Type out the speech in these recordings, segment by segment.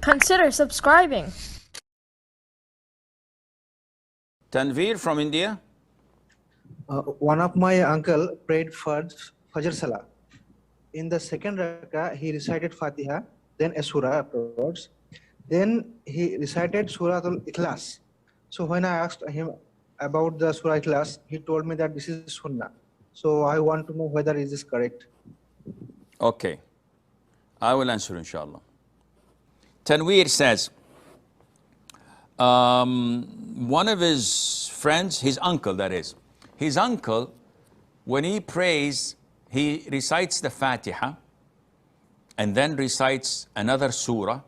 Consider subscribing. Tanveer from India. One of my uncle prayed for Fajr Salah. In the second rakah, he recited Fatiha, then a surah afterwards. Then he recited Surah Ikhlas. So when I asked him about the Surah Ikhlas, he told me that this is Sunnah. So I want to know whether is this correct. Okay, I will answer inshallah. Tanveer says, one of his friends, his uncle that is, his uncle, when he prays, he recites the Fatiha and then recites another surah,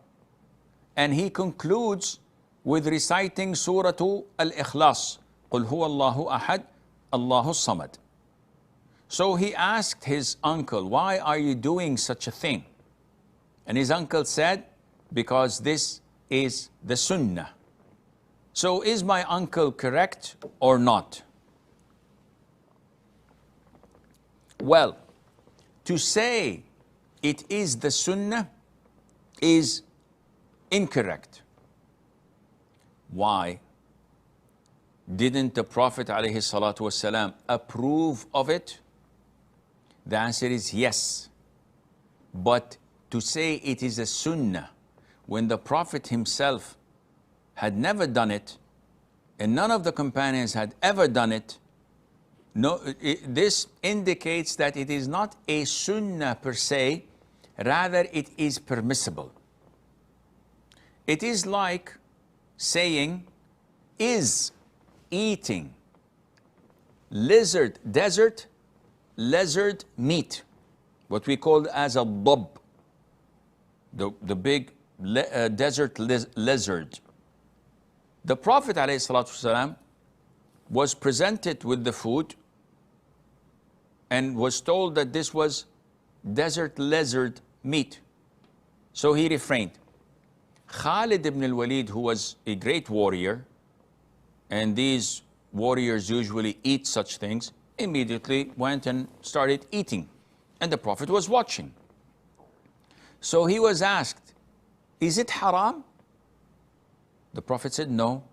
and he concludes with reciting Surah Al-Ikhlas, قُلْ هُوَ اللَّهُ أَحَدٌ اللَّهُ الصَّمَدُ. So he asked his uncle, why are you doing such a thing? And his uncle said, because this is the Sunnah. So is my uncle correct or not? Well, to say it is the Sunnah is incorrect. Why? Didn't the Prophet ﷺ approve of it? The answer is yes. But to say it is a Sunnah when the Prophet himself had never done it and none of the companions had ever done it, this indicates that it is not a Sunnah per se, rather it is permissible. It is like saying, is eating desert lizard meat, what we call as a dab, the big desert lizard. The Prophet ﷺ was presented with the food and was told that this was desert lizard meat. So he refrained. Khalid ibn al-Walid, who was a great warrior, and these warriors usually eat such things, immediately went and started eating. And the Prophet was watching. So he was asked, is it haram? The Prophet said, no,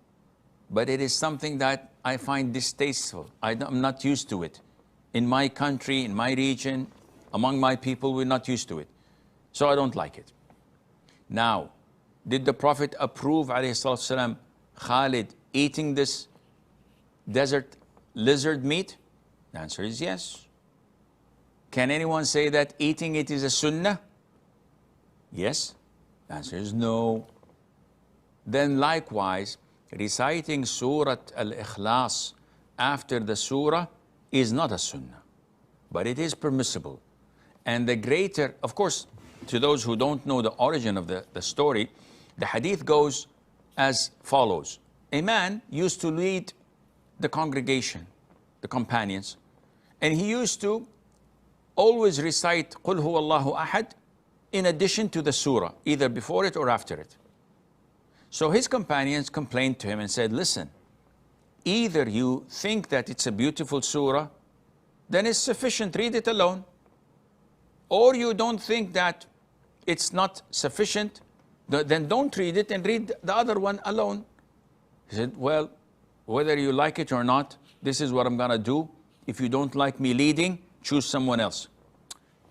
but it is something that I find distasteful. I'm not used to it. In my country, in my region, among my people, we're not used to it. So I don't like it. Now, did the Prophet approve, ﷺ, Khalid eating this desert lizard meat? The answer is yes. Can anyone say that eating it is a sunnah? Yes. The answer is no. Then likewise, reciting Surah Al-Ikhlas after the surah is not a sunnah, but it is permissible. And the greater, of course, to those who don't know the origin of the story, the hadith goes as follows. A man used to lead the congregation, the companions, and he used to always recite قُلْ هُوَ اللَّهُ أَحَدٌ in addition to the surah, either before it or after it. So his companions complained to him and said, listen, either you think that it's a beautiful surah, then it's sufficient, read it alone. Or you don't think that it's not sufficient, then don't read it and read the other one alone. He said, well, whether you like it or not, this is what I'm gonna do. If you don't like me leading, choose someone else.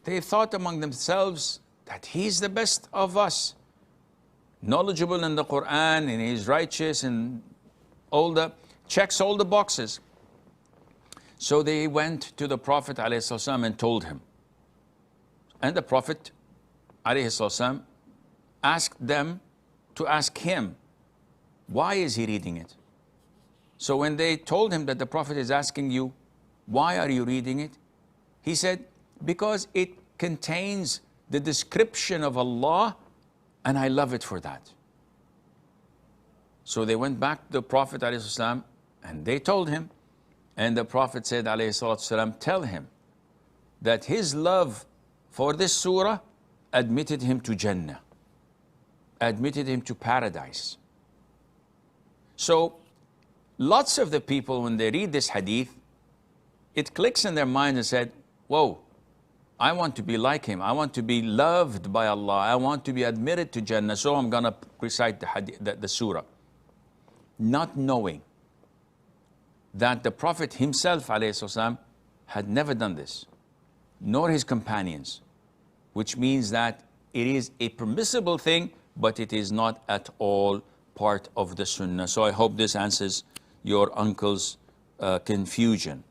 They thought among themselves that he's the best of us, knowledgeable in the Quran, and he's righteous and checks all the boxes. So they went to the Prophet ﷺ and told him. And the Prophet ﷺ asked them to ask him, why is he reading it? So when they told him that the Prophet is asking you, why are you reading it? He said, because it contains the description of Allah and I love it for that. So they went back to the Prophet ﷺ and they told him, and the Prophet said ﷺ, tell him that his love for this surah admitted him to Jannah, admitted him to paradise. So lots of the people, when they read this hadith, it clicks in their mind and said, whoa, I want to be like him. I want to be loved by Allah. I want to be admitted to Jannah. So I'm going to recite the surah. Not knowing that the Prophet himself ﷺ had never done this, nor his companions, which means that it is a permissible thing, but it is not at all part of the Sunnah. So I hope this answers your uncle's confusion.